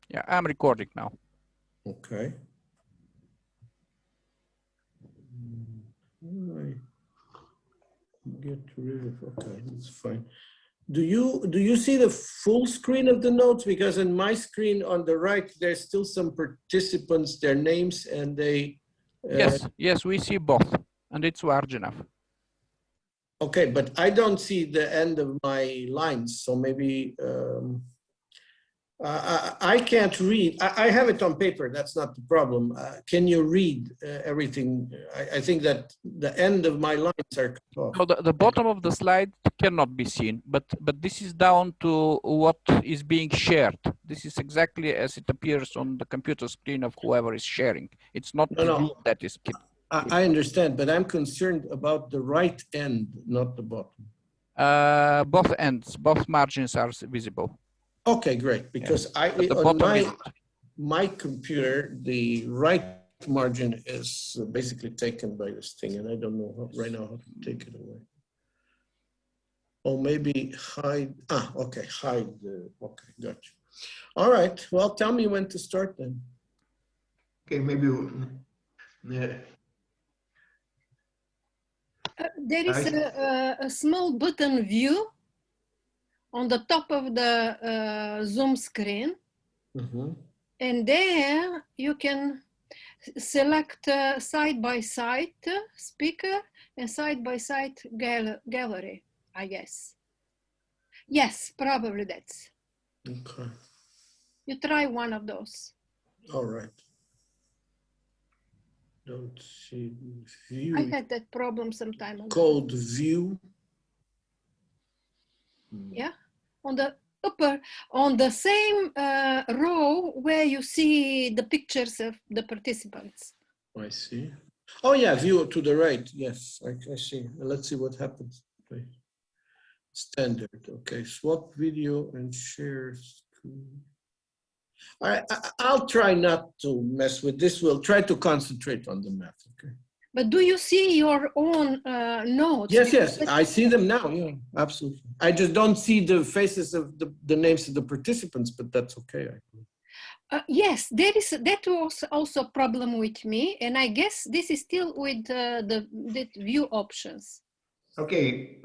Yeah, I'm recording now. Okay. Get rid of, okay, that's fine. Do you see the full screen of the notes? Because in my screen on the right, there's still some participants, their names, and they. Yes, we see both, and it's large enough. Okay, but I don't see the end of my lines, so maybe I can't read. I have it on paper, that's not the problem. Can you read everything? I think that the end of my lines are cut off. So the bottom of the slide cannot be seen, but this is down to what is being shared. This is exactly as it appears on the computer screen of whoever is sharing. It's not you that is kept. I understand, but I'm concerned about the right end, not the bottom. Both ends, both margins are visible. Okay, great. Because on my computer, the right margin is basically taken by this thing, and I don't know right now how to take it away. Oh, maybe hide. Ah, okay, hide. Okay, gotcha. All right. Well, tell me when to start then. Okay, maybe. There is a small button view on the top of the Zoom screen. Mm-hmm. And there you can select side-by-side speaker and side-by-side gallery, I guess. Yes, probably that's. Okay. You try one of those. All right. Don't see view. I had that problem some time ago. Called view. Yeah, on the upper, on the same row where you see the pictures of the participants. I see. Oh yeah, view to the right. Yes, I see. Let's see what happens. Okay. Standard. Okay, swap video and share screen. I'll try not to mess with this. We'll try to concentrate on the math. Okay. But do you see your own notes? Yes, I see them now. Yeah, absolutely. I just don't see the faces of the names of the participants, but that's okay. Yes, that was also a problem with me, and I guess this is still with the view options. Okay.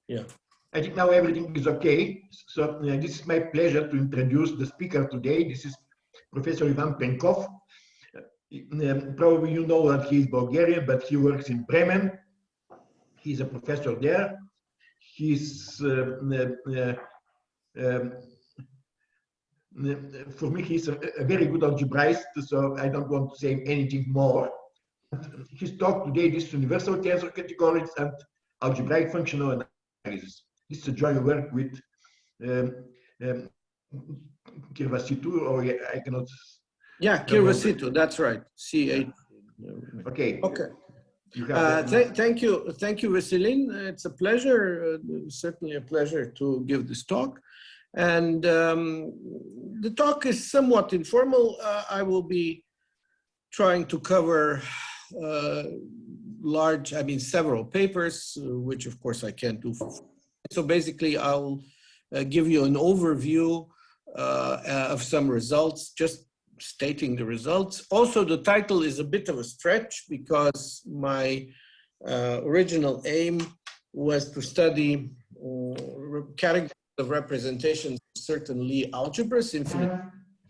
Yeah. I think now everything is okay. So this is my pleasure to introduce the speaker today. This is Professor Ivan Penkov. Probably you know that he is Bulgarian, but he works in Bremen. He's a professor there. He's, for me, he's a very good algebraist, so I don't want to say anything more. His talk today is universal tensor categories and algebraic functional analysis. It's a joint work with Chirvasitu, or I cannot. Yeah, Chirvasitu, that's right. C8. Okay. Okay. Thank you, Vasilin. It's a pleasure, certainly a pleasure to give this talk. And the talk is somewhat informal. I will be trying to cover several papers, which of course I can't do for free. So basically, I'll give you an overview of some results, just stating the results. Also, the title is a bit of a stretch because my original aim was to study categories of representations of certain Lie algebras, infinite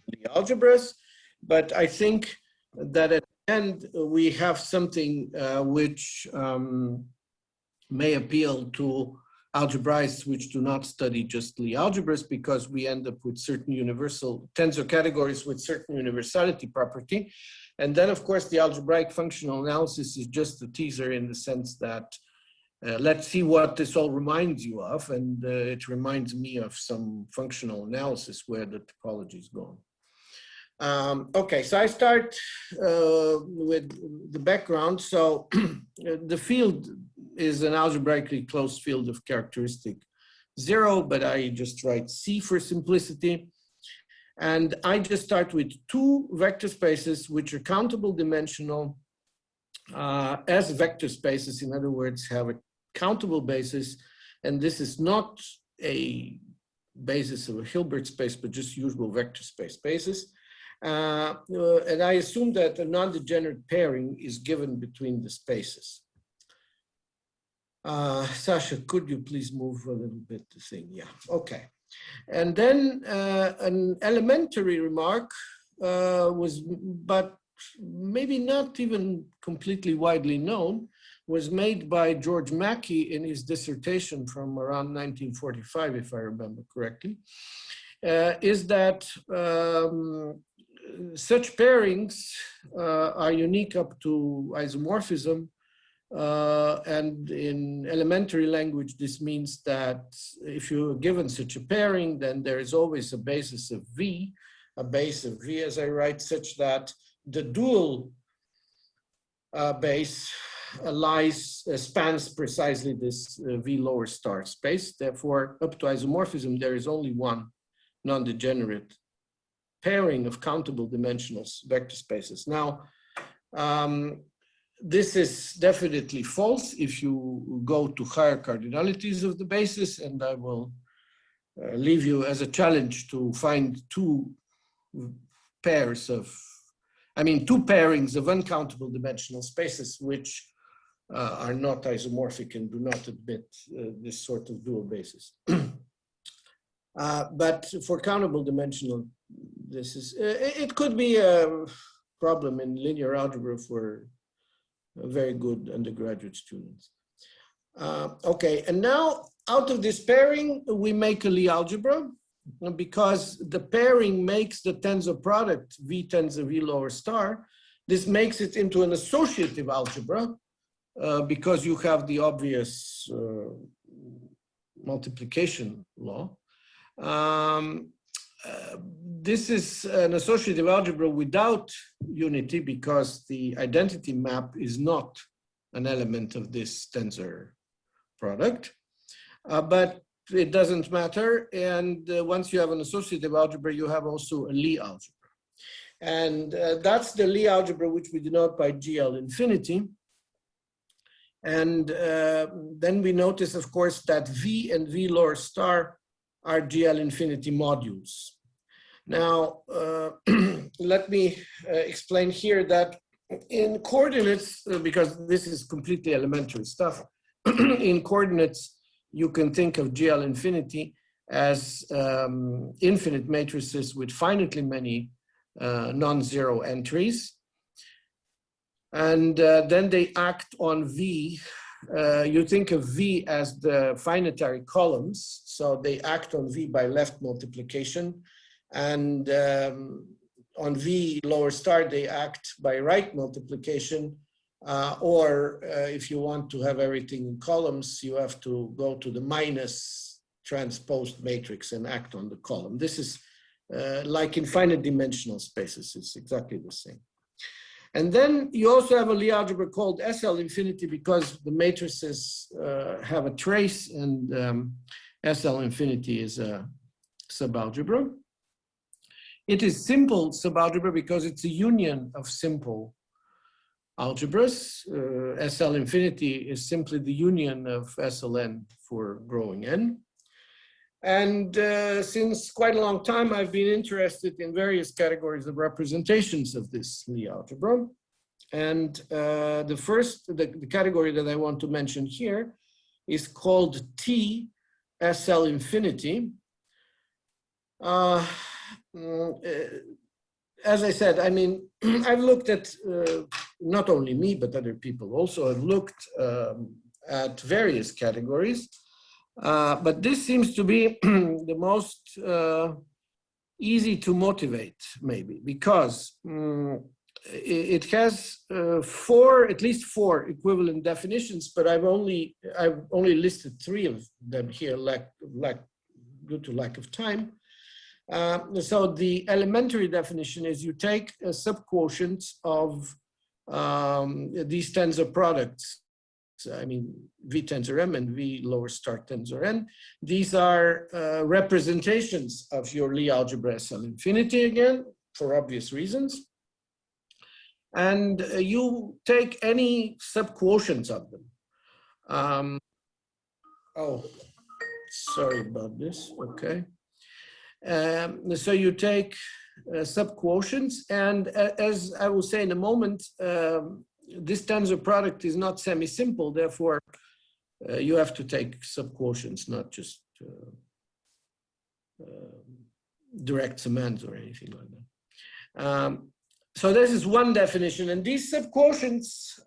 Lie algebras, but I think that at the end we have something which may appeal to algebraists which do not study just Lie algebras, because we end up with certain universal tensor categories with certain universality property. And then, of course, the algebraic functional analysis is just a teaser in the sense that let's see what this all reminds you of. And it reminds me of some functional analysis where the topology is gone. Okay, so I start with the background. So the field is an algebraically closed field of characteristic 0, but I just write C for simplicity. And I just start with two vector spaces which are countable dimensional as vector spaces, in other words, have a countable basis. And this is not a basis of a Hilbert space, but just usual vector space basis. And I assume that a non-degenerate pairing is given between the spaces. Sasha, could you please move a little bit the thing? Yeah, okay. And then an elementary remark was, but maybe not even completely widely known, was made by George Mackey in his dissertation from around 1945, if I remember correctly, is that such pairings are unique up to isomorphism. And in elementary language, this means that if you're given such a pairing, then there is always a basis of V, a base of V, as I write, such that the dual base spans precisely this V lower star space. Therefore, up to isomorphism, there is only one non-degenerate pairing of countable dimensional vector spaces. Now, this is definitely false if you go to higher cardinalities of the basis, and I will leave you as a challenge to find two pairings of uncountable dimensional spaces which are not isomorphic and do not admit this sort of dual basis. But for countable dimensional, this is, it could be a problem in linear algebra for very good undergraduate students. Okay, and now out of this pairing, we make a Lie algebra, because the pairing makes the tensor product V tensor V lower star. This makes it into an associative algebra because you have the obvious multiplication law. This is an associative algebra without unity because the identity map is not an element of this tensor product, but it doesn't matter. And once you have an associative algebra, you have also a Lie algebra. And that's the Lie algebra, which we denote by GL infinity. And then we notice, of course, that V and V lower star are GL infinity modules. Now, let me explain here that in coordinates, because this is completely elementary stuff, in coordinates, you can think of GL infinity as infinite matrices with finitely many non-zero entries. And then they act on V. You think of V as the finitary columns. So they act on V by left multiplication. And on V lower star, they act by right multiplication. Or if you want to have everything in columns, you have to go to the minus transposed matrix and act on the column. This is like in finite dimensional spaces, it's exactly the same. And then you also have a Lie algebra called SL infinity because the matrices have a trace, and SL infinity is a subalgebra. It is simple subalgebra because it's a union of simple algebras. SL infinity is simply the union of SLN for growing n. And since quite a long time, I've been interested in various categories of representations of this Lie algebra. And the category that I want to mention here is called T SL infinity. As I said, I mean, I've looked at, not only me, but other people also have looked at various categories. But this seems to be the most easy to motivate, maybe, because it has at least four equivalent definitions, but I've only listed three of them here, due to lack of time. So the elementary definition is you take a subquotient of these tensor products. I mean, V tensor M and V lower star tensor N. These are representations of your Lie algebra SL infinity again, for obvious reasons. And you take any subquotients of them. Oh, sorry about this, okay. So you take subquotients, and as I will say in a moment, this tensor product is not semi-simple, therefore you have to take subquotients, not just direct summands or anything like that. So this is one definition, and these subquotients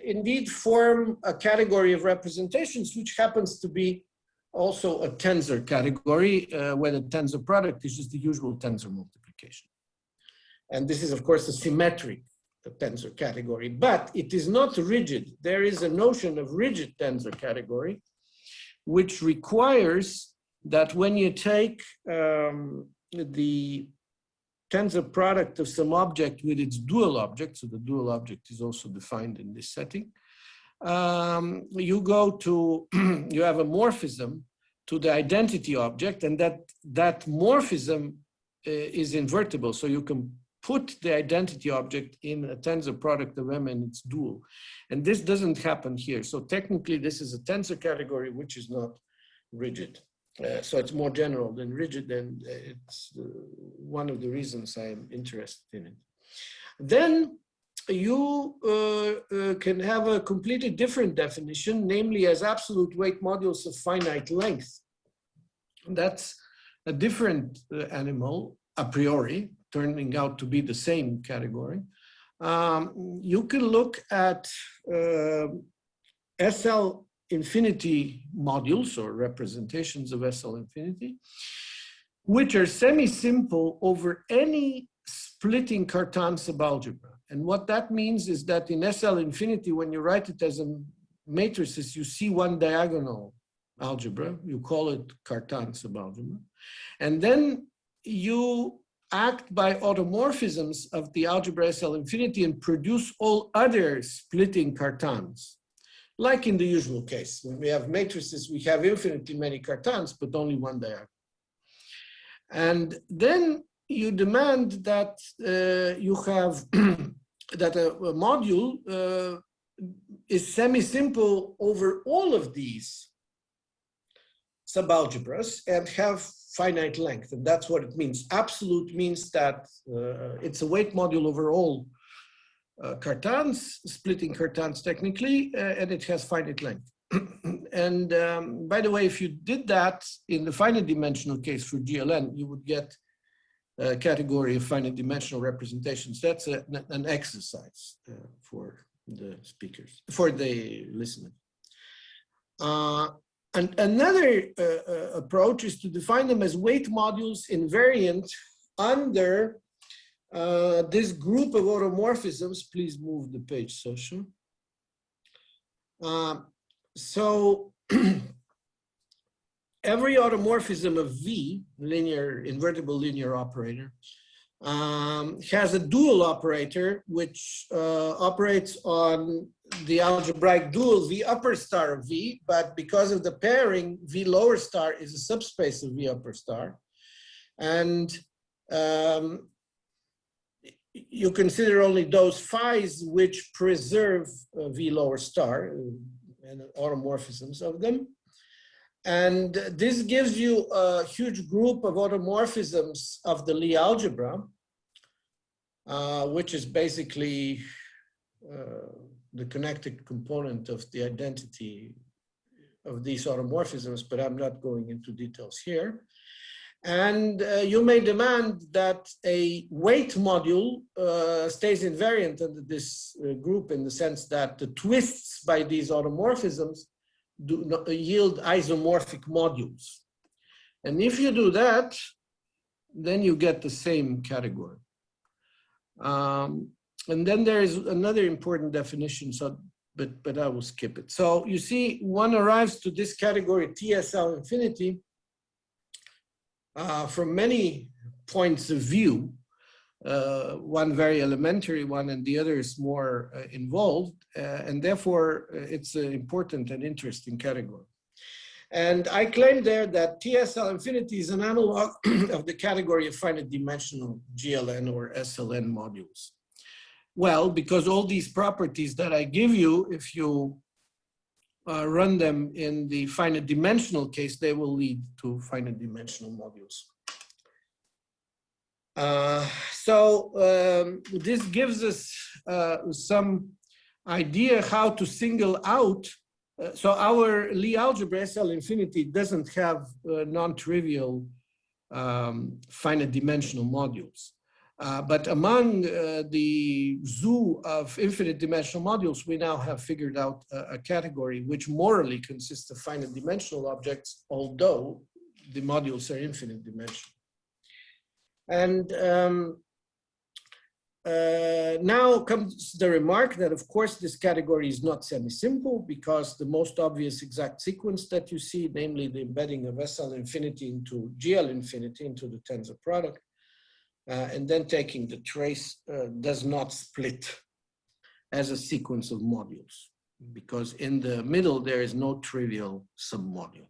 indeed form a category of representations, which happens to be also a tensor category, where the tensor product is just the usual tensor multiplication. And this is, of course, a symmetric tensor category, but it is not rigid. There is a notion of rigid tensor category, which requires that when you take the tensor product of some object with its dual object, so the dual object is also defined in this setting, you go to, you have a morphism to the identity object, and that morphism is invertible. So you can put the identity object in a tensor product of M and its dual. And this doesn't happen here. So technically this is a tensor category which is not rigid. So it's more general than rigid, and it's one of the reasons I'm interested in it. Then you can have a completely different definition, namely as absolute weight modules of finite length. That's a different animal a priori, turning out to be the same category. You can look at SL infinity modules or representations of SL infinity, which are semi-simple over any splitting Cartan subalgebra. And what that means is that in SL infinity, when you write it as a matrices, you see one diagonal algebra, you call it Cartan subalgebra. And then you act by automorphisms of the algebra SL infinity and produce all other splitting Cartans. Like in the usual case, when we have matrices, we have infinitely many Cartans, but only one diagonal. And then you demand that you have that a module is semi-simple over all of these subalgebras and have finite length, and that's what it means. Absolute means that it's a weight module over all Cartans, splitting Cartans technically, and it has finite length. And by the way, if you did that in the finite dimensional case for GLN, you would get a category of finite dimensional representations. That's an exercise for the speakers, for the listener. And another approach is to define them as weight modules invariant under this group of automorphisms. Please move the page, Sofia. So every automorphism of V, linear, invertible linear operator, has a dual operator which operates on the algebraic dual V upper star of V, but because of the pairing, V lower star is a subspace of V upper star. And you consider only those phis which preserve V lower star and automorphisms of them. And this gives you a huge group of automorphisms of the Lie algebra, which is basically the connected component of the identity of these automorphisms, but I'm not going into details here. And you may demand that a weight module stays invariant under this group in the sense that the twists by these automorphisms do not yield isomorphic modules. And if you do that, then you get the same category. And then there is another important definition, so, but I will skip it. So you see, one arrives to this category TSL infinity from many points of view, one very elementary one and the other is more involved, and therefore it's an important and interesting category. And I claim there that TSL infinity is an analog of the category of finite dimensional GLN or SLN modules. Well, because all these properties that I give you, if you run them in the finite dimensional case, they will lead to finite dimensional modules. This gives us some idea how to single out. So our Lie algebra SL infinity doesn't have non-trivial finite dimensional modules. But among the zoo of infinite dimensional modules, we now have figured out a category which morally consists of finite dimensional objects, although the modules are infinite dimensional. And now comes the remark that, of course, this category is not semi-simple because the most obvious exact sequence that you see, namely the embedding of SL infinity into GL infinity into the tensor product, and then taking the trace does not split as a sequence of modules because in the middle there is no trivial submodule.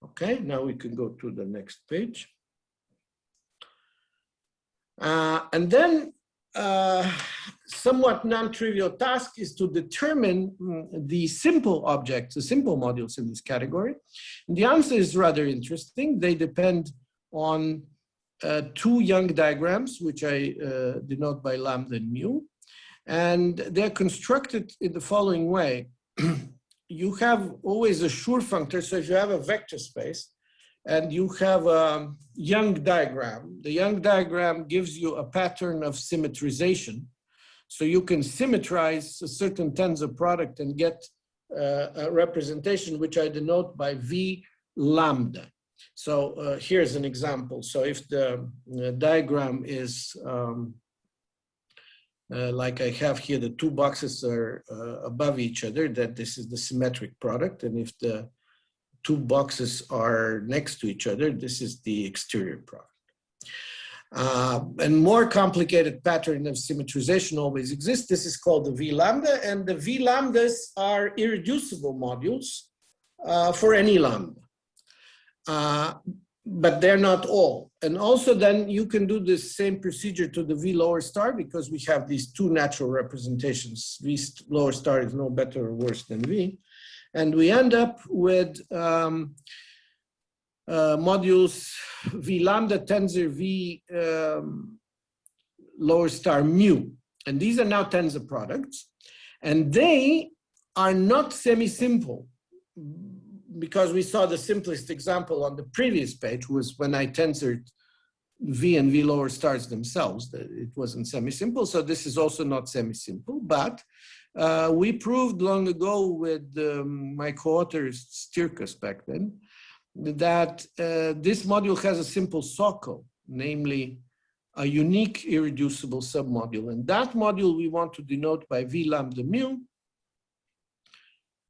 Okay, now we can go to the next page. And then somewhat non-trivial task is to determine the simple objects, the simple modules in this category. And the answer is rather interesting. They depend on two Young diagrams, which I denote by lambda and mu. And they're constructed in the following way. You have always a Schur functor. So if you have a vector space, and you have a Young diagram. The Young diagram gives you a pattern of symmetrization. So you can symmetrize a certain tensor product and get a representation which I denote by V lambda. So here's an example. So if the diagram is like I have here, the two boxes are above each other, that this is the symmetric product. And if the two boxes are next to each other, this is the exterior product. And more complicated pattern of symmetrization always exists. This is called the V lambda, and the V lambdas are irreducible modules for any lambda. But they're not all. And also then you can do the same procedure to the V lower star because we have these two natural representations. V lower star is no better or worse than V. And we end up with modules V lambda tensor V lower star mu. And these are now tensor products. And they are not semi-simple because we saw the simplest example on the previous page was when I tensored V and V lower stars themselves. It wasn't semi-simple. So this is also not semi-simple, but we proved long ago with my co-authors Stirkus back then that this module has a simple socle, namely a unique irreducible submodule. And that module we want to denote by V lambda mu.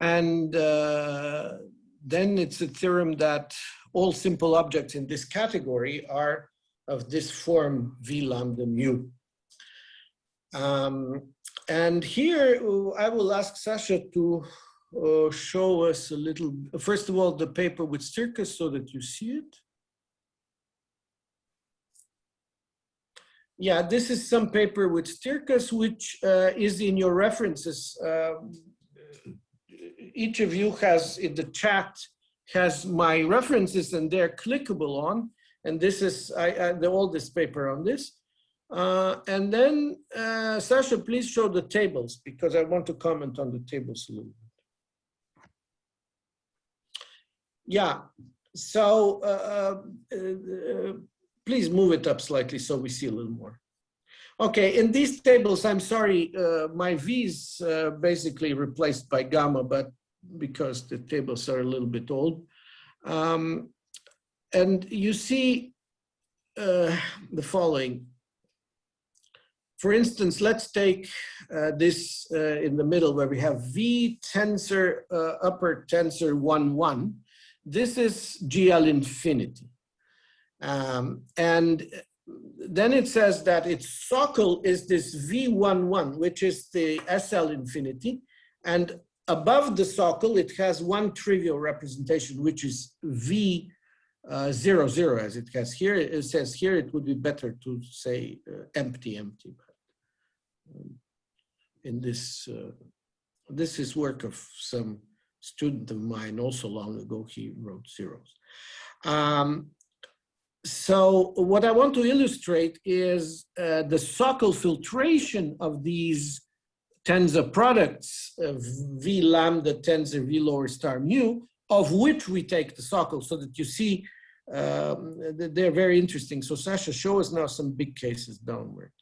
And then it's a theorem that all simple objects in this category are of this form V lambda mu. And here I will ask Sasha to show us a little, first of all, the paper with Stirkus so that you see it. Yeah, this is some paper with Stirkus, which is in your references. Each of you has in the chat has my references and they're clickable on. And this is the oldest paper on this. And then, Sasha, please show the tables because I want to comment on the tables a little bit. Yeah, so please move it up slightly so we see a little more. Okay, in these tables, I'm sorry, my V is basically replaced by gamma, but because the tables are a little bit old. And you see the following. For instance, let's take this in the middle where we have V tensor, upper tensor 1, 1. This is GL infinity. And then it says that its socle is this V11, which is the SL infinity. And above the socle, it has one trivial representation, which is V00, as it has here. It says here, it would be better to say empty. But in this, this is work of some student of mine also long ago, he wrote zeros. So what I want to illustrate is the Sokal filtration of these tensor products, V lambda tensor V lower star mu, of which we take the Sokal, so that you see they're very interesting. So Sasha, show us now some big cases downwards.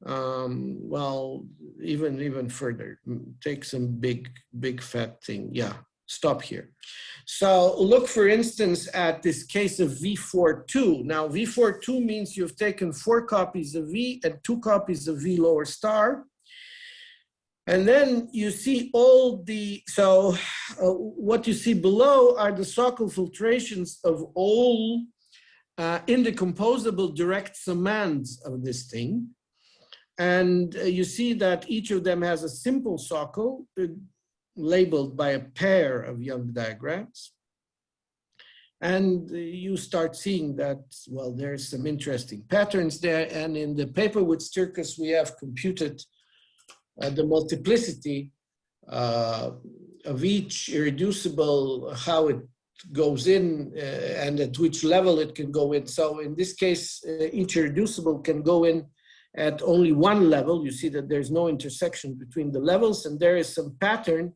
Well, even further, take some big fat thing. Yeah, stop here. So look, for instance, at this case of V42. Now, V42 means you've taken 4 copies of V and 2 copies of V lower star. And then you see all the, so what you see below are the Sokal filtrations of all indecomposable direct summands of this thing. And you see that each of them has a simple Sokal labeled by a pair of Young diagrams. And you start seeing that, well, there's some interesting patterns there. And in the paper with Stirkus, we have computed the multiplicity of each irreducible, how it goes in and at which level it can go in. So in this case, each irreducible can go in at only one level. You see that there's no intersection between the levels, and there is some pattern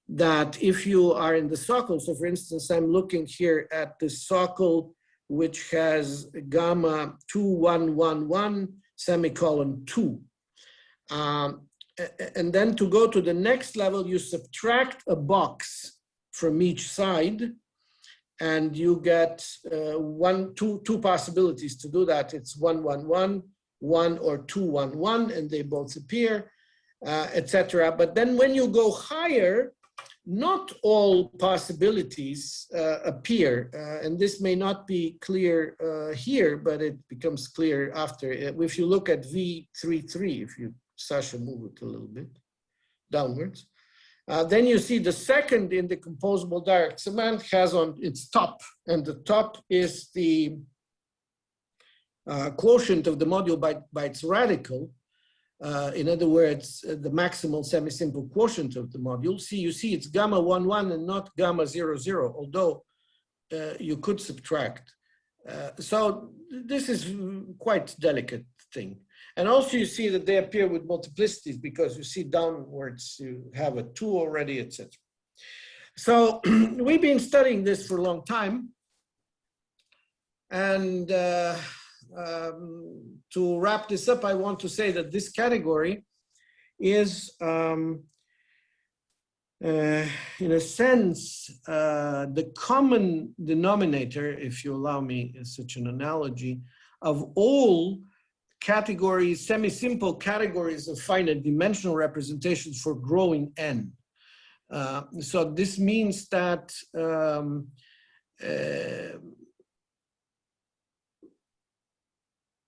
that if you are in the Sokal, so for instance, I'm looking here at the Sokal, which has gamma 2111 semicolon 2. And then to go to the next level, you subtract a box from each side, and you get two possibilities to do that. It's 111, 1 or 211, and they both appear, etc. But then when you go higher, not all possibilities appear, and this may not be clear here, but it becomes clear after. If you look at V33, if you, Sasha, move it a little bit downwards, then you see the second indecomposable direct summand has on its top, and the top is the quotient of the module by its radical. In other words, the maximal semi-simple quotient of the module. See, you see it's gamma 11 and not gamma 00, although you could subtract. So this is quite delicate thing. And also you see that they appear with multiplicities, because you see downwards you have a 2 already, etc. So we've been studying this for a long time. And to wrap this up, I want to say that this category is, in a sense, the common denominator, if you allow me such an analogy, of all categories, semi-simple categories of finite dimensional representations for growing n. So this means that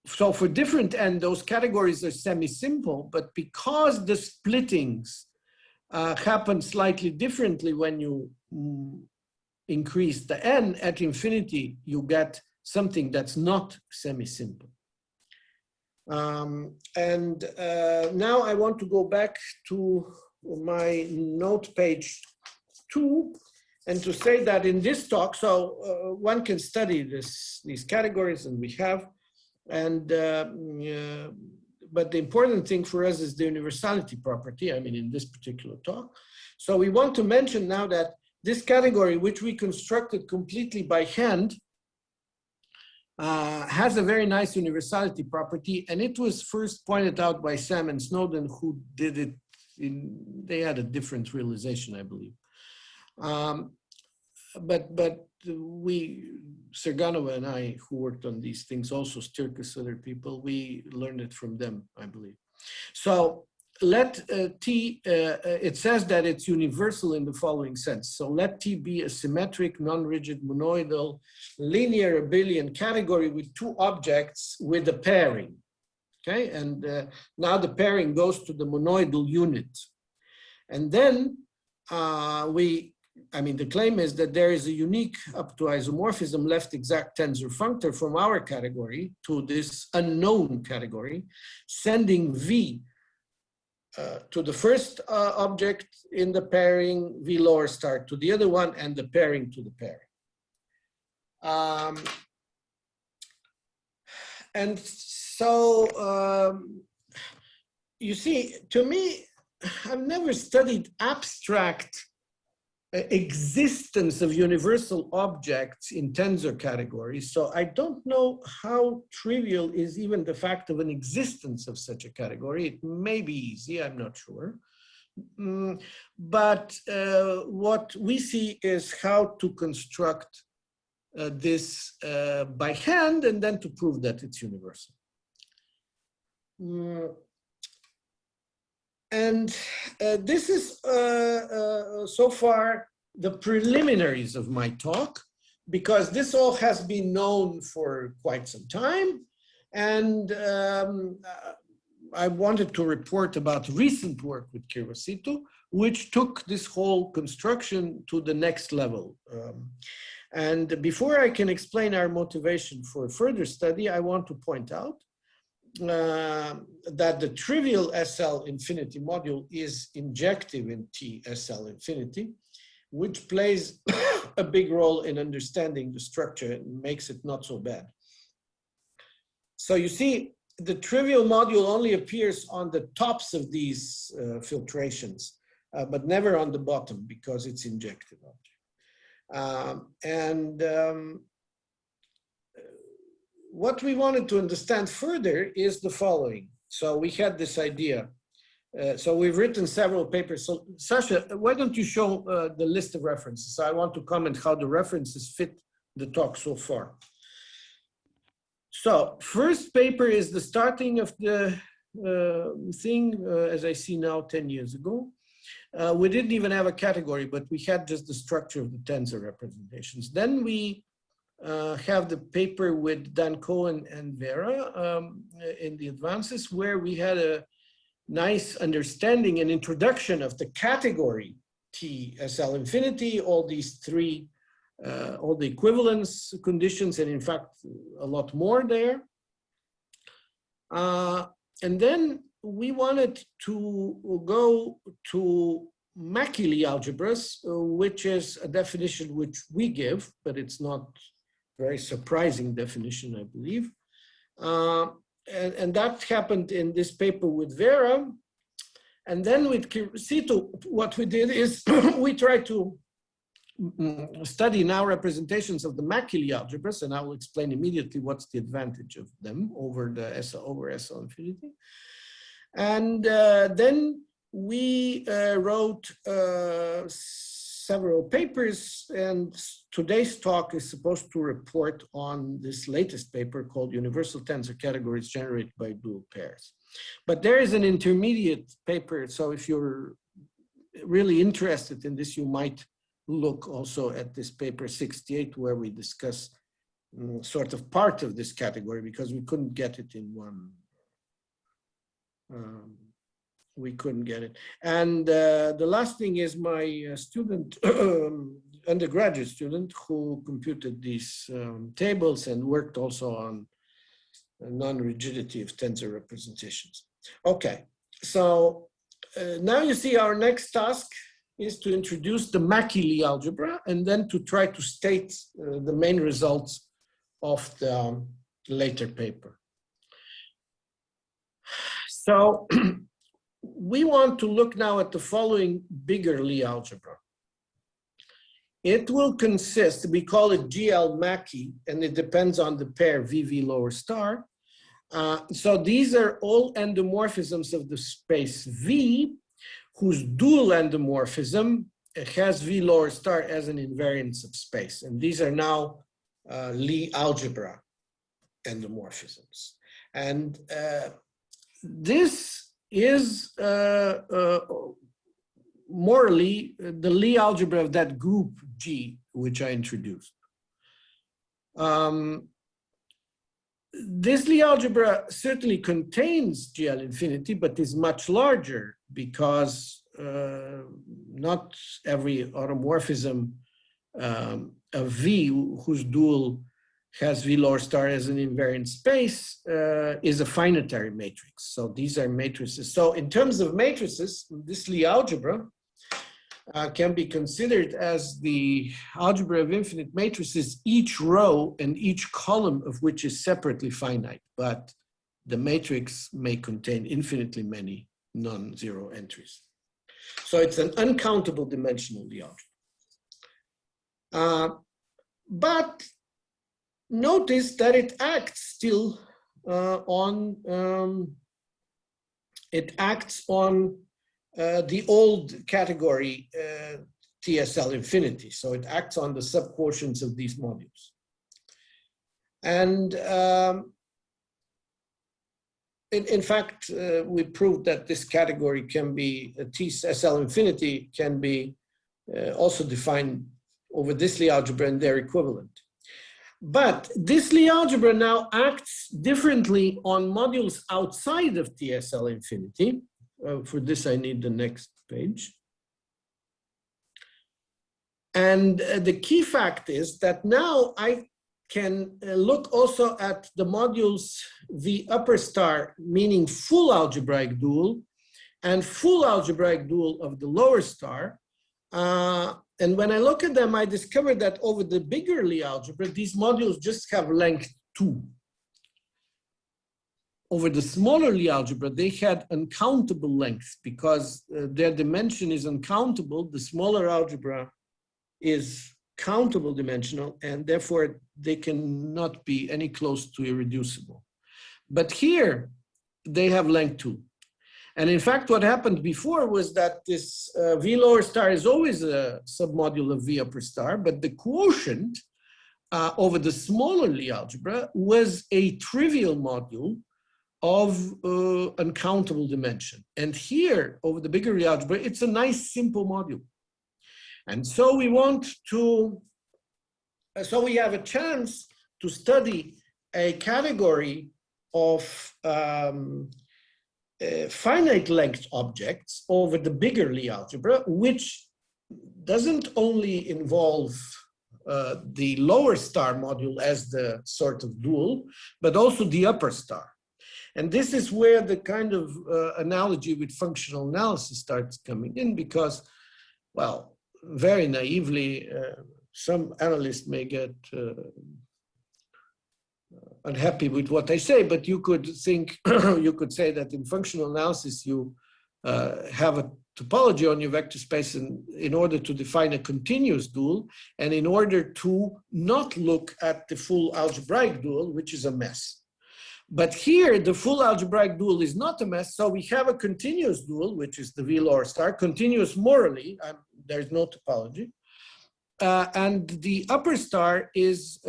so for different n, those categories are semi-simple, but because the splittings happen slightly differently when you increase the n, at infinity, you get something that's not semi-simple. Now I want to go back to my note page 2 and to say that in this talk, so one can study these categories, and we have, and but the important thing for us is the universality property, I mean, in this particular talk. So we want to mention now that this category, which we constructed completely by hand, has a very nice universality property, and it was first pointed out by Sam and Snowden, who did it they had a different realization, I believe. But we, Serganova and I, who worked on these things, also Stirkus, other people, we learned it from them, I believe. So let T, it says that it's universal in the following sense. So let T be a symmetric, non-rigid, monoidal, linear abelian category with two objects with a pairing. Okay, and now the pairing goes to the monoidal unit. And then the claim is that there is a unique up to isomorphism left exact tensor functor from our category to this unknown category, sending V to the first object in the pairing, V lower star to the other one, and the pairing to the pairing. And so, you see, to me, I've never studied abstract existence of universal objects in tensor categories. So I don't know how trivial is even the fact of an existence of such a category. It may be easy, I'm not sure. But what we see is how to construct this by hand and then to prove that it's universal. And this is so far the preliminaries of my talk, because this all has been known for quite some time. And I wanted to report about recent work with Chirvasitu, which took this whole construction to the next level. And before I can explain our motivation for further study, I want to point out that the trivial SL infinity module is injective in T SL infinity, which plays a big role in understanding the structure and makes it not so bad. So you see, the trivial module only appears on the tops of these filtrations, but never on the bottom because it's injective object. What we wanted to understand further is the following. So we had this idea. So we've written several papers. So Sasha, why don't you show the list of references? So I want to comment how the references fit the talk so far. So first paper is the starting of the thing, as I see now, 10 years ago. We didn't even have a category, but we had just the structure of the tensor representations. Then we have the paper with Dan Cohen and Vera in the advances, where we had a nice understanding and introduction of the category T SL infinity, all these three, all the equivalence conditions, and in fact, a lot more there. And then we wanted to go to Macaulay algebras, which is a definition which we give, but it's not very surprising definition, I believe. And that happened in this paper with Vera. And then with Chirvasitu, what we did is we tried to study now representations of the Macaulay algebras, and I will explain immediately what's the advantage of them over the SL infinity. And then we wrote several papers, and today's talk is supposed to report on this latest paper called Universal Tensor Categories Generated by Dual Pairs. But there is an intermediate paper, so if you're really interested in this, you might look also at this paper 68, where we discuss sort of part of this category, because we couldn't get it in one. We couldn't get it. And the last thing is my student, undergraduate student, who computed these tables and worked also on non-rigidity of tensor representations. Okay, so now you see our next task is to introduce the Macaulay algebra and then to try to state the main results of the later paper. So we want to look now at the following bigger Lie algebra. It will consist, we call it GL Macaulay, and it depends on the pair VV lower star. So these are all endomorphisms of the space V, whose dual endomorphism has V lower star as an invariance of space. And these are now Lie algebra endomorphisms. And this is morally the Lie algebra of that group G, which I introduced. This Lie algebra certainly contains GL infinity, but is much larger because not every automorphism of V, whose dual has V lower star as an invariant space, is a finitary matrix. So these are matrices. So in terms of matrices, this Lie algebra can be considered as the algebra of infinite matrices, each row and each column of which is separately finite, but the matrix may contain infinitely many non-zero entries. So it's an uncountable dimensional algebra. But notice that it acts still on the old category TSL infinity. So it acts on the subquotients of these modules. And in fact, we proved that this category can be, TSL infinity can be also defined over this Lie algebra and their equivalent. But this Lie algebra now acts differently on modules outside of TSL infinity. For this, I need the next page. And the key fact is that now I can look also at the modules V upper star, meaning full algebraic dual, and full algebraic dual of the lower star. And when I look at them, I discovered that over the bigger Lie algebra, these modules just have length 2. Over the smaller Lie algebra, they had uncountable lengths because their dimension is uncountable. The smaller algebra is countable dimensional, and therefore they cannot be any close to irreducible. But here, they have length 2. And in fact, what happened before was that this V lower star is always a submodule of V upper star, but the quotient over the smaller Lie algebra was a trivial module of uncountable dimension. And here, over the bigger Lie algebra, it's a nice simple module. And so we want to, so we have a chance to study a category of finite length objects over the bigger Lie algebra, which doesn't only involve the lower star module as the sort of dual, but also the upper star. And this is where the kind of analogy with functional analysis starts coming in, because, well, very naively, some analysts may get unhappy with what I say, but you could think, you could say that in functional analysis, you have a topology on your vector space in order to define a continuous dual, and in order to not look at the full algebraic dual, which is a mess. But here, the full algebraic dual is not a mess, so we have a continuous dual, which is the V lower star, continuous morally, there's no topology. And the upper star is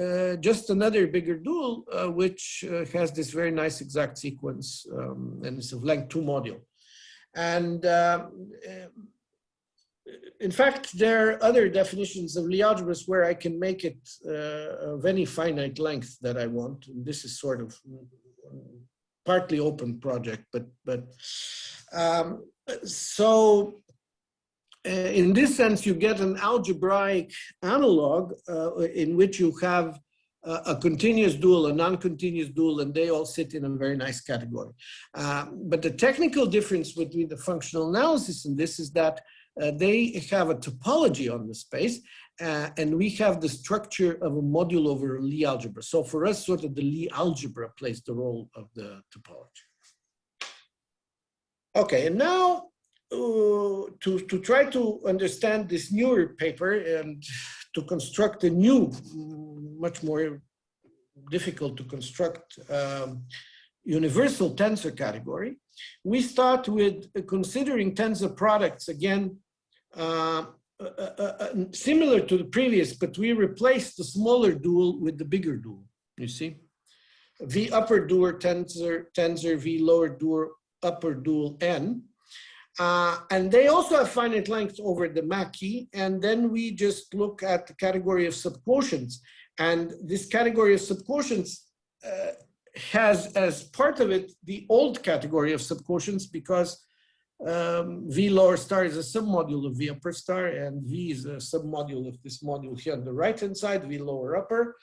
just another bigger dual, which has this very nice exact sequence, and it's of length 2 module. And in fact, there are other definitions of Lie algebras where I can make it of any finite length that I want. And this is sort of partly open project, but so in this sense, you get an algebraic analog in which you have a continuous dual, a non-continuous dual, and they all sit in a very nice category. But the technical difference between the functional analysis and this is that they have a topology on the space, and we have the structure of a module over a Lie algebra. So for us, sort of the Lie algebra plays the role of the topology. Okay, and now to try to understand this newer paper and to construct a new, much more difficult to construct universal tensor category, we start with considering tensor products again, similar to the previous, but we replace the smaller dual with the bigger dual, you see? V upper dual tensor, V lower dual, upper dual n. And they also have finite length over the Mackey, and then we just look at the category of subquotients. And this category of subquotients has as part of it the old category of subquotients, because V lower star is a submodule of V upper star, and V is a submodule of this module here on the right-hand side, V lower upper.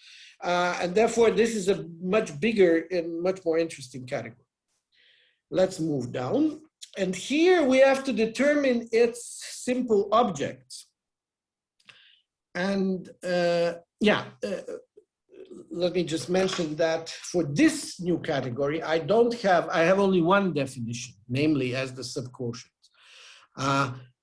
And therefore, this is a much bigger and much more interesting category. Let's move down. And here we have to determine its simple objects. And let me just mention that for this new category, I have only one definition, namely as the subquotient.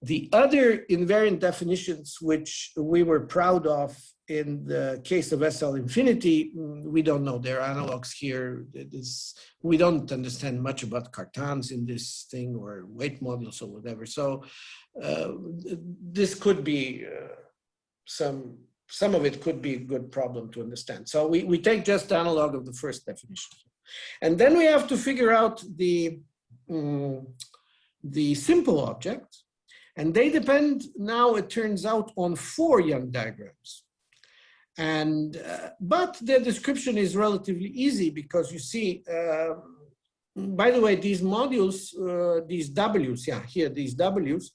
The other invariant definitions, which we were proud of in the case of SL infinity, we don't know. There are analogs here. We don't understand much about Cartans in this thing, or weight modules or whatever. So this could be some of it could be a good problem to understand. So we take just the analog of the first definition. And then we have to figure out the simple objects. And they depend now, it turns out, on 4 Young diagrams. And but their description is relatively easy, because you see, by the way, these modules, these W's, here, these W's,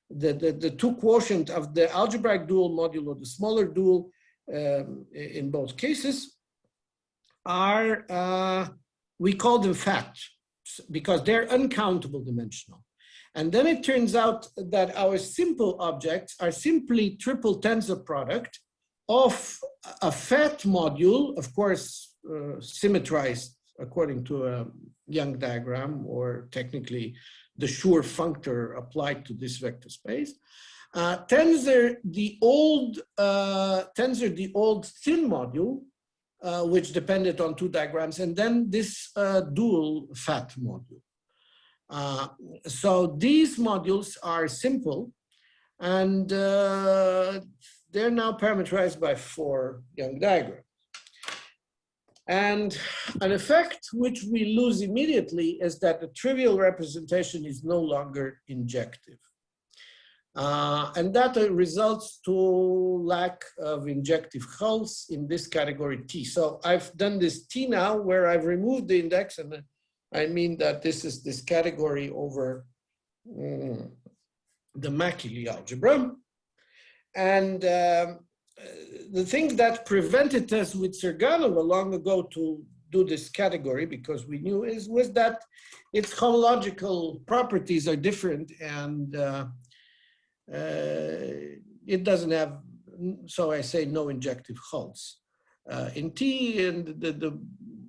the 2 quotient of the algebraic dual modulo, the smaller dual in both cases, are, we call them fat, because they're uncountable dimensional. And then it turns out that our simple objects are simply triple tensor product of a fat module, of course, symmetrized according to a Young diagram, or technically the Schur functor applied to this vector space. Tensor the old thin module, which depended on 2 diagrams, and then this dual fat module. So these modules are simple, and they're now parameterized by 4 Young diagrams. And an effect which we lose immediately is that the trivial representation is no longer injective. And that results to lack of injective hulls in this category T. So I've done this T now, where I've removed the index, and I mean that this is this category over the Macaulay algebra. And the thing that prevented us with Serganova long ago to do this category, because we knew, was that its homological properties are different, and it doesn't have, so I say, no injective hulls in T, and the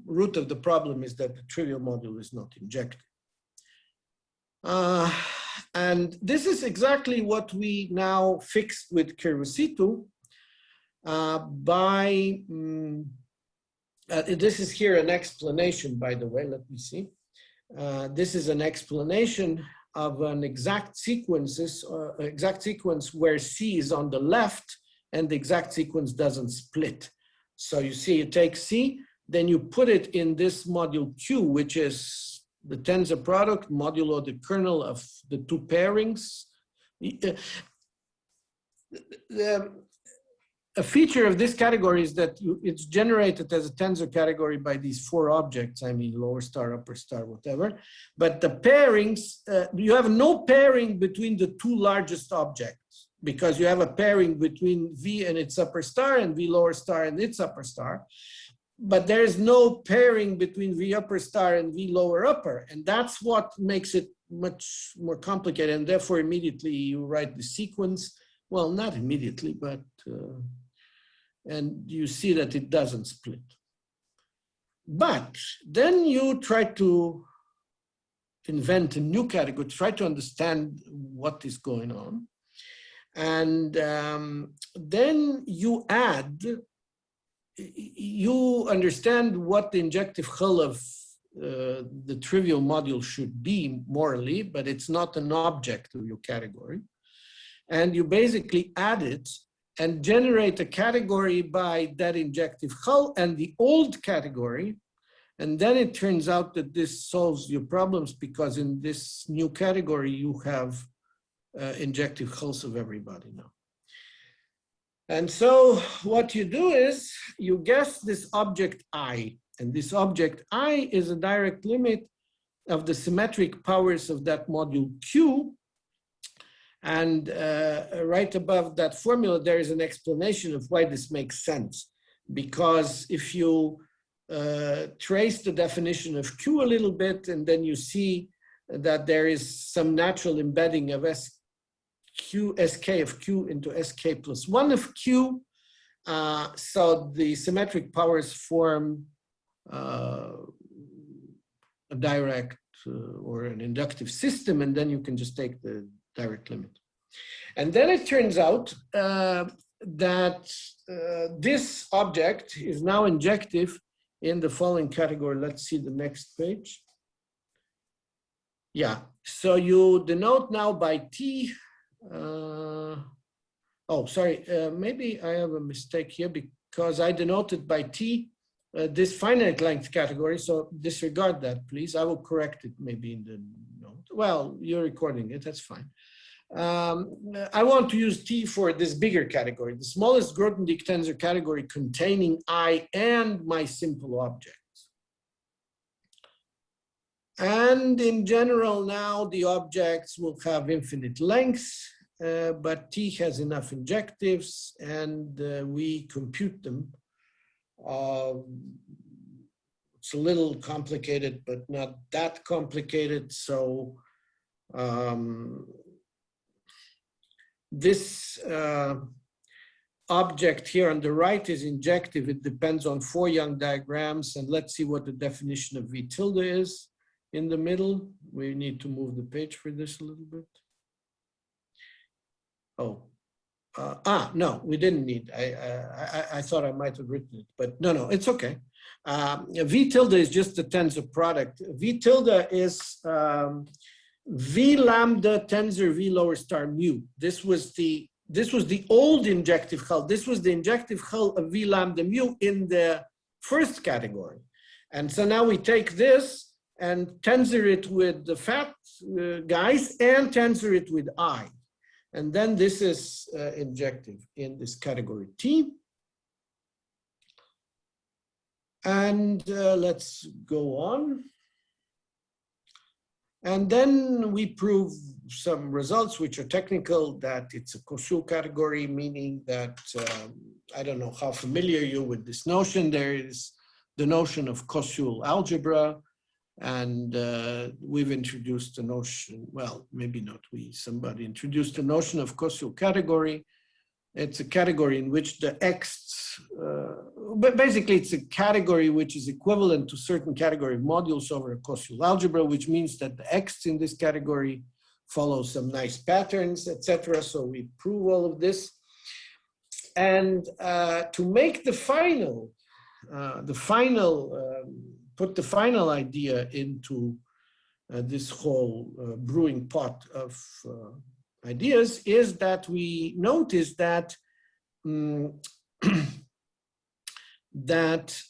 root of the problem is that the trivial module is not injective. And this is exactly what we now fixed with Chirvasitu this is here an explanation, by the way, let me see. This is an explanation of an exact sequence where C is on the left and the exact sequence doesn't split. So you see, you take C, then you put it in this module Q, which is the tensor product modulo the kernel of the 2 pairings. A feature of this category is that it's generated as a tensor category by these 4 objects, I mean lower star, upper star, whatever. But the pairings, you have no pairing between the 2 largest objects, because you have a pairing between V and its upper star and V lower star and its upper star. But there is no pairing between V upper star and V lower upper. And that's what makes it much more complicated. And therefore, immediately you write the sequence. Well, not immediately, but, and you see that it doesn't split. But then you try to invent a new category, try to understand what is going on. And then you add, you understand what the injective hull of the trivial module should be morally, but it's not an object of your category. And you basically add it and generate a category by that injective hull and the old category. And then it turns out that this solves your problems, because in this new category, you have injective hulls of everybody now. And so what you do is you guess this object I, and this object I is a direct limit of the symmetric powers of that module Q. And right above that formula, there is an explanation of why this makes sense. Because if you trace the definition of Q a little bit, and then you see that there is some natural embedding of sk of q into sk plus 1 of q. So the symmetric powers form a direct or an inductive system, and then you can just take the direct limit. And then it turns out that this object is now injective in the following category. Let's see the next page. Yeah, so you denote now by T. Oh, sorry, maybe I have a mistake here because I denoted by T this finite length category. So disregard that, please. I will correct it maybe in the note. Well, you're recording it, that's fine. I want to use T for this bigger category, the smallest Grothendieck tensor category containing I and my simple objects. And in general, now the objects will have infinite lengths, but T has enough injectives, and we compute them. It's a little complicated, but not that complicated. So this object here on the right is injective. It depends on 4 Young diagrams. And let's see what the definition of V tilde is in the middle. We need to move the page for this a little bit. Oh, no, we didn't need. I thought I might have written it, but no, it's okay. V tilde is just the tensor product. V tilde is V lambda tensor V lower star mu. This was the old injective hull. This was the injective hull of V lambda mu in the first category. And so now we take this and tensor it with the fat guys and tensor it with I. And then this is injective in this category T. And let's go on. And then we prove some results which are technical, that it's a Koszul category, meaning that, I don't know how familiar you with this notion. There is the notion of Koszul algebra, and we've introduced the notion, well, maybe not we, somebody introduced the notion of Koszul category. It's a category in which the X, but basically it's a category which is equivalent to certain category of modules over a Koszul algebra, which means that the X in this category follows some nice patterns, etc. So we prove all of this. And to make the final, put the final idea into this whole brewing pot of ideas, is that we notice that that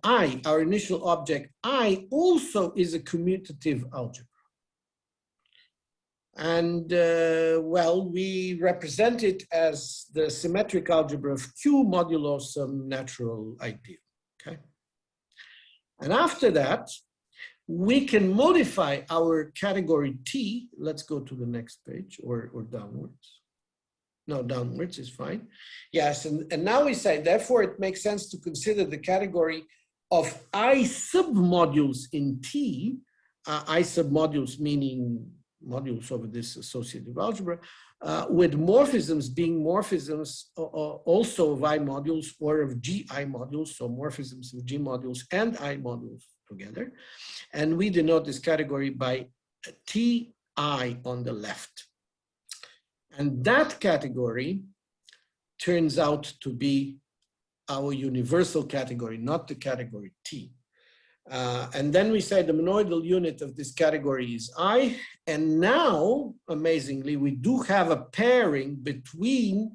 I, our initial object I, also is a commutative algebra. And well, we represent it as the symmetric algebra of Q modulo some natural ideal, okay? And after that, we can modify our category T. Let's go to the next page, or downwards. No, downwards is fine. Yes, and now we say, therefore, it makes sense to consider the category of I submodules in T, I submodules meaning modules over this associative algebra, with morphisms being morphisms also of I modules or of GI modules, so morphisms of G modules and I modules together. And we denote this category by TI on the left. And that category turns out to be our universal category, not the category T. And then we say the monoidal unit of this category is I. And now, amazingly, we do have a pairing between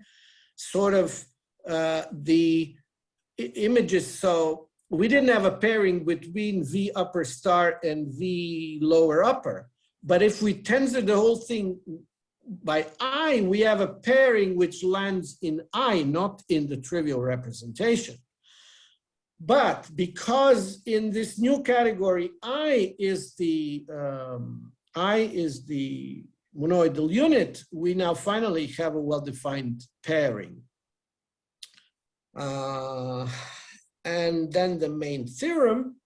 sort of the images. So we didn't have a pairing between V upper star and V lower upper. But if we tensor the whole thing by I, we have a pairing which lands in I, not in the trivial representation. But because in this new category, I is the monoidal unit, we now finally have a well-defined pairing. And then the main theorem,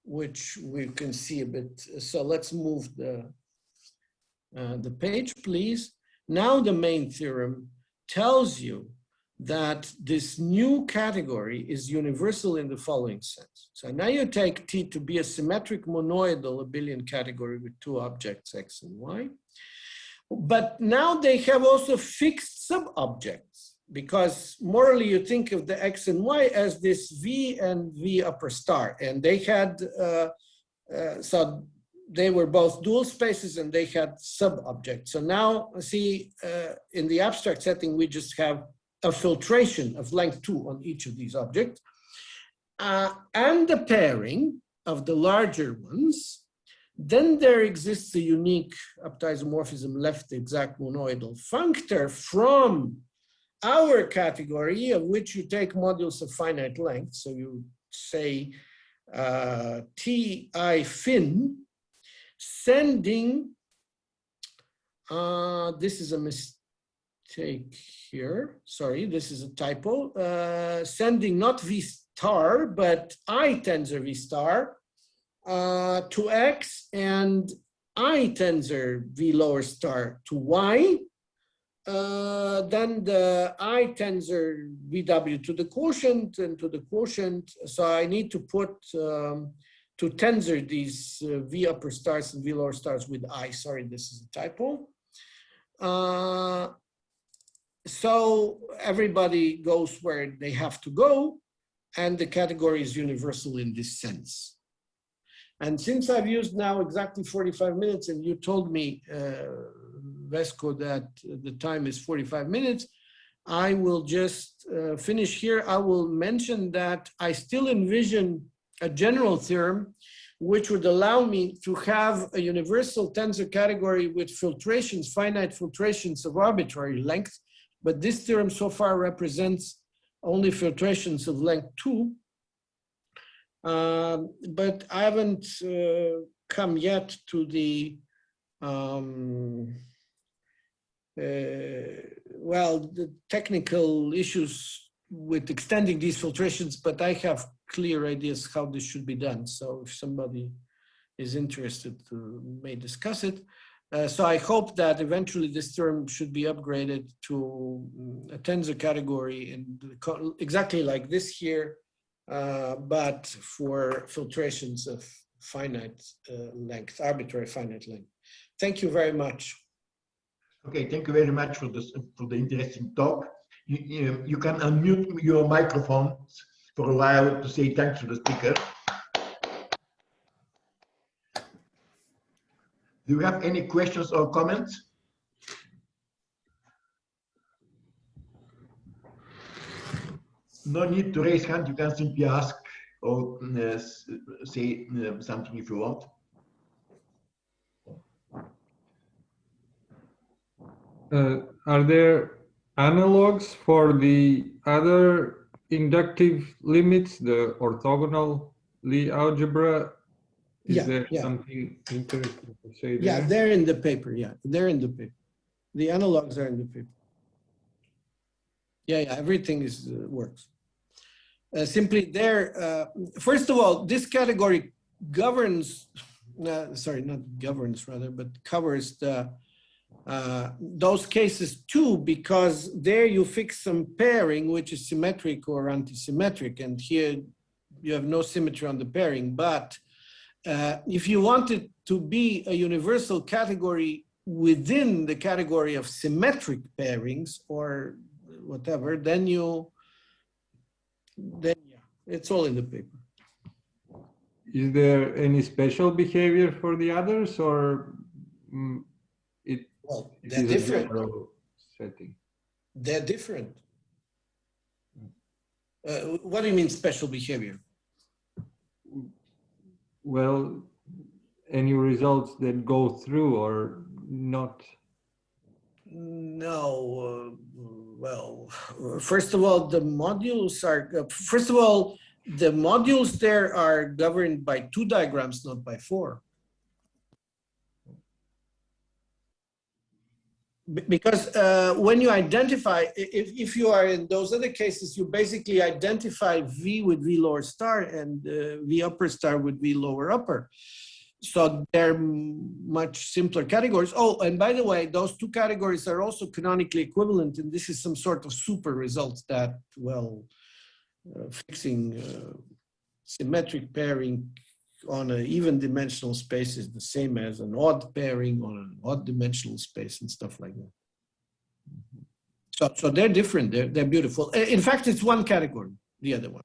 which we can see a bit. So let's move the page, please. Now the main theorem tells you that this new category is universal in the following sense. So now you take T to be a symmetric monoidal abelian category with two objects, X and Y. But now they have also fixed sub-objects, because morally you think of the X and Y as this V and V upper star. And they had, so they were both dual spaces and they had sub-objects. So now see, in the abstract setting, we just have a filtration of length 2 on each of these objects. And the pairing of the larger ones. Then there exists a unique aptisomorphism left exact monoidal functor from our category, of which you take modules of finite length. So you say Ti fin sending, this is a mistake here. Sorry, this is a typo. Sending not V star, but I tensor V star to X and I tensor V lower star to Y. Then the I tensor VW to the quotient and to the quotient. So I need to put, to tensor these V upper stars and V lower stars with I. Sorry, this is a typo. So everybody goes where they have to go, and the category is universal in this sense. And since I've used now exactly 45 minutes, and you told me, Vesco, that the time is 45 minutes, I will just finish here. I will mention that I still envision a general theorem which would allow me to have a universal tensor category with filtrations, finite filtrations of arbitrary length. But this theorem so far represents only filtrations of length 2. But I haven't come yet to the, well, the technical issues with extending these filtrations, but I have clear ideas how this should be done. So if somebody is interested, may discuss it. So I hope that eventually this theorem should be upgraded to a tensor category, and exactly like this here, but for filtrations of finite length, arbitrary finite length. Thank you very much. Okay, thank you very much for this, for the interesting talk. You can unmute your microphones for a while to say thanks to the speaker. Do you have any questions or comments? No need to raise hand, you can simply ask or say something if you want. Are there analogs for the other inductive limits, the orthogonal Lie algebra? Is there something interesting to say there? Yeah, they're in the paper. Yeah, they're in the paper. The analogs are in the paper. Yeah, everything is works. Simply there, first of all, this category governs, sorry, not governs rather, but covers the those cases too, because there you fix some pairing which is symmetric or anti-symmetric, and here you have no symmetry on the pairing. But if you want it to be a universal category within the category of symmetric pairings or whatever, then yeah, it's all in the paper. Is there any special behavior for the others, or well, they're different. Setting? They're different. What do you mean special behavior? Well, any results that go through or not? No. Well, first of all, the modules are, first of all, the modules there are governed by 2 diagrams, not by 4. Because when you identify, if you are in those other cases, you basically identify V with V lower star and V upper star with V lower upper. So they're much simpler categories. Oh, and by the way, those two categories are also canonically equivalent, and this is some sort of super results that, well, fixing symmetric pairing on an even dimensional space is the same as an odd pairing on an odd dimensional space and stuff like that. So they're different, they're beautiful. In fact, it's one category, the other one.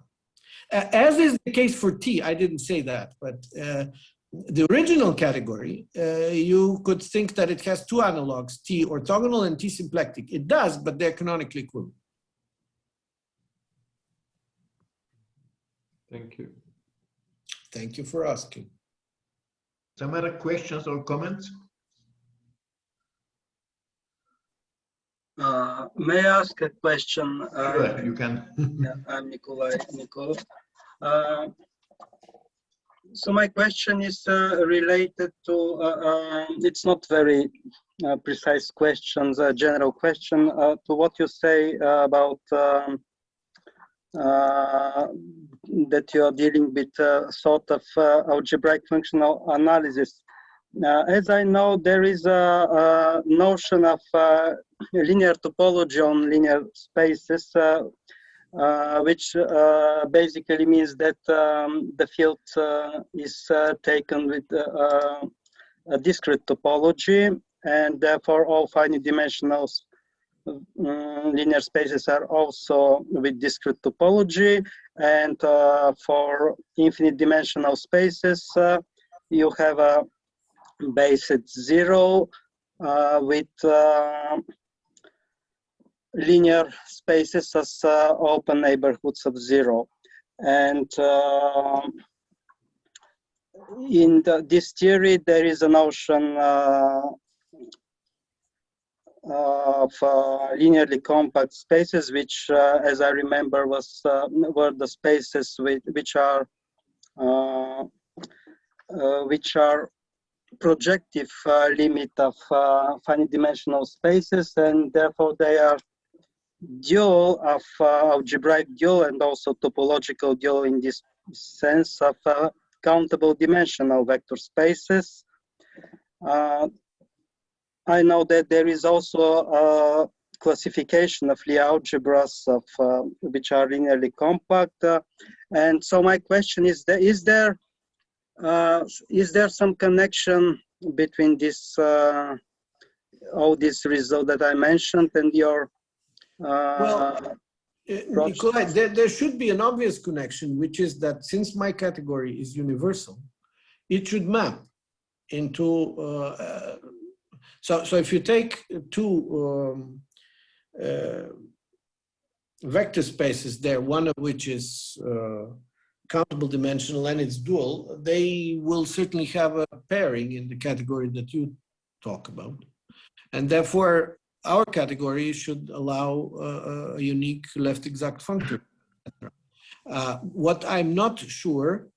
As is the case for T, I didn't say that, but the original category, you could think that it has two analogs, T orthogonal and T symplectic. It does, but they're canonically equivalent. Thank you. Thank you for asking. Some other questions or comments? May I ask a question? Sure, you can. Yeah, I'm Nikolov. So my question is related to, it's not very precise questions, a general question to what you say about that you are dealing with sort of algebraic functional analysis. As I know, there is a notion of linear topology on linear spaces, which basically means that the field is taken with a discrete topology, and therefore all finite dimensional linear spaces are also with discrete topology, and for infinite dimensional spaces you have a base at 0 with linear spaces as open neighborhoods of 0. And in this theory, there is a notion of linearly compact spaces, which, as I remember, were the spaces which are projective limit of finite dimensional spaces, and therefore they are dual of algebraic dual and also topological dual in this sense of countable dimensional vector spaces. I know that there is also a classification of Lie algebras of which are linearly compact, and so my question is that is there some connection between this all these results that I mentioned and your well, Nikolai, there should be an obvious connection, which is that since my category is universal, it should map into so if you take two vector spaces there, one of which is countable dimensional and it's dual, they will certainly have a pairing in the category that you talk about. And therefore, our category should allow a unique left exact function. What I'm not sure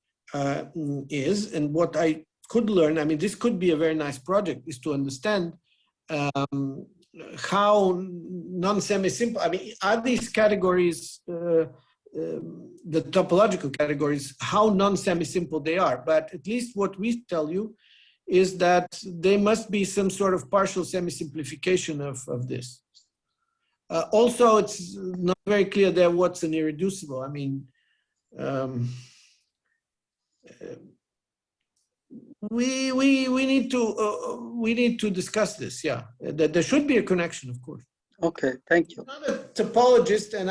is, and what I could learn, I mean, this could be a very nice project, is to understand how non-semi-simple, I mean, are these categories, the topological categories, how non-semi-simple they are. But at least what we tell you is that they must be some sort of partial semi-simplification of this. Also, it's not very clear there what's an irreducible. I mean, we need to discuss this. Yeah, there should be a connection, of course. Okay, thank you. I'm not a topologist, and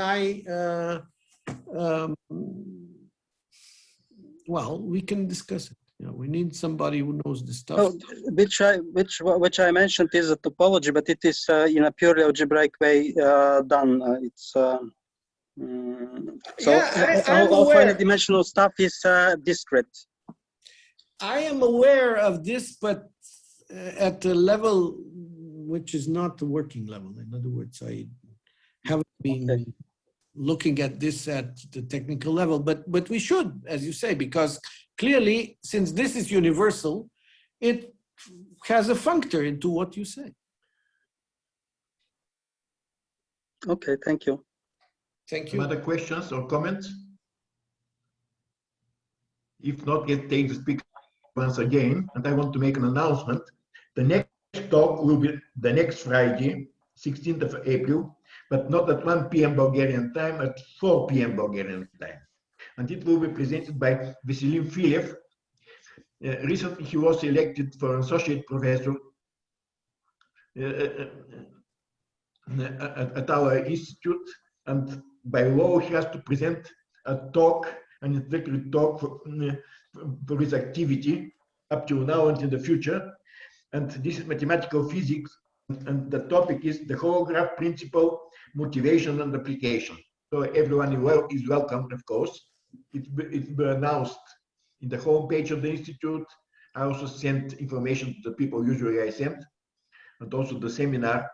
well, we can discuss it. You know, we need somebody who knows this stuff. Oh, which I mentioned is a topology, but it is in a purely algebraic way done. It's so yeah, all finite dimensional stuff is discrete. I am aware of this, but at a level which is not the working level. In other words, I haven't been looking at this at the technical level, but we should, as you say, because clearly, since this is universal, it has a functor into what you say. Okay, thank you. Thank Some you. other questions or comments? If not, let's take the speaker once again. And I want to make an announcement. The next talk will be the next Friday, 16th of April, but not at 1 p.m. Bulgarian time, at 4 p.m. Bulgarian time. And it will be presented by Veselin Filev. Recently, he was elected for an associate professor at our institute, and by law he has to present a talk, an introductory talk for his activity up till now and in the future. And this is mathematical physics, and the topic is the holograph principle, motivation and application. So everyone is welcome, of course. It's been announced in the homepage of the institute. I also sent information to the people usually I send, and also the seminar.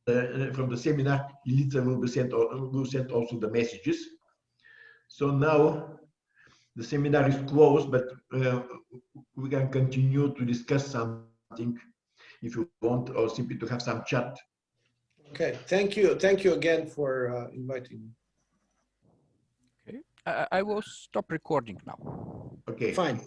From the seminar, Ilitsa will send also the messages. So now the seminar is closed, but we can continue to discuss something if you want, or simply to have some chat. Okay, thank you. Thank you again for inviting me. Okay, I will stop recording now. Okay. Fine.